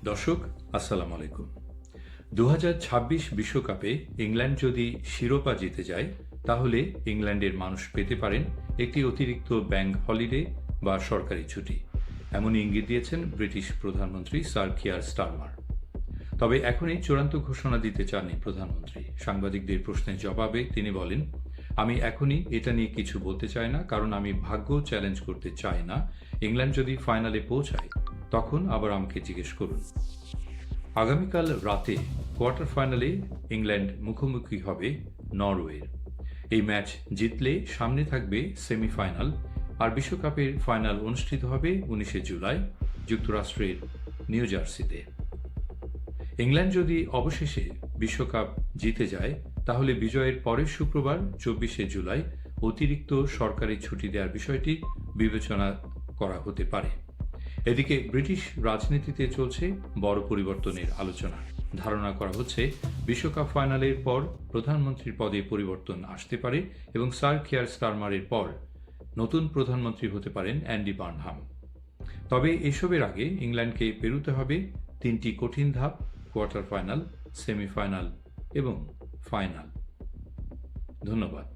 দর্শক, আসসালামু আলাইকুম। ২০২৬ বিশ্বকাপে ইংল্যান্ড যদি শিরোপা জিতে যায়, তাহলে ইংল্যান্ডের মানুষ পেতে পারেন একটি অতিরিক্ত ব্যাংক হলিডে বা সরকারি ছুটি। এমনই ইঙ্গিত দিয়েছেন ব্রিটিশ প্রধানমন্ত্রী স্যার কিয়ার স্টারমার। তবে এখনই চূড়ান্ত ঘোষণা দিতে চাননি প্রধানমন্ত্রী। সাংবাদিকদের প্রশ্নের জবাবে তিনি বলেন, আমি এখনই এটা নিয়ে কিছু বলতে চাই না, কারণ আমি ভাগ্য চ্যালেঞ্জ করতে চাই না। ইংল্যান্ড যদি ফাইনালে পৌঁছায়, তখন আবার আমাকে জিজ্ঞেস করুন। আগামীকাল রাতে কোয়ার্টার ফাইনালে ইংল্যান্ড মুখোমুখি হবে নরওয়ের। এই ম্যাচ জিতলে সামনে থাকবে সেমিফাইনাল, আর বিশ্বকাপের ফাইনাল অনুষ্ঠিত হবে 19 জুলাই যুক্তরাষ্ট্রের নিউ জার্সিতে। ইংল্যান্ড যদি অবশেষে বিশ্বকাপ জিতে যায়, তাহলে বিজয়ের পরের শুক্রবার 24 জুলাই অতিরিক্ত সরকারি ছুটি দেওয়ার বিষয়টি বিবেচনা করা হতে পারে। এদিকে ব্রিটিশ রাজনীতিতে চলছে বড় পরিবর্তনের আলোচনা। ধারণা করা হচ্ছে বিশ্বকাপ ফাইনালের পর প্রধানমন্ত্রীর পদে পরিবর্তন আসতে পারে এবং স্যার কিয়ার স্টারমারের পর নতুন প্রধানমন্ত্রী হতে পারেন অ্যান্ডি বার্নহাম। তবে এসবের আগে ইংল্যান্ডকে পেরোতে হবে 3টি কঠিন ধাপ: কোয়ার্টার ফাইনাল, সেমিফাইনাল এবং ফাইনাল। ধন্যবাদ।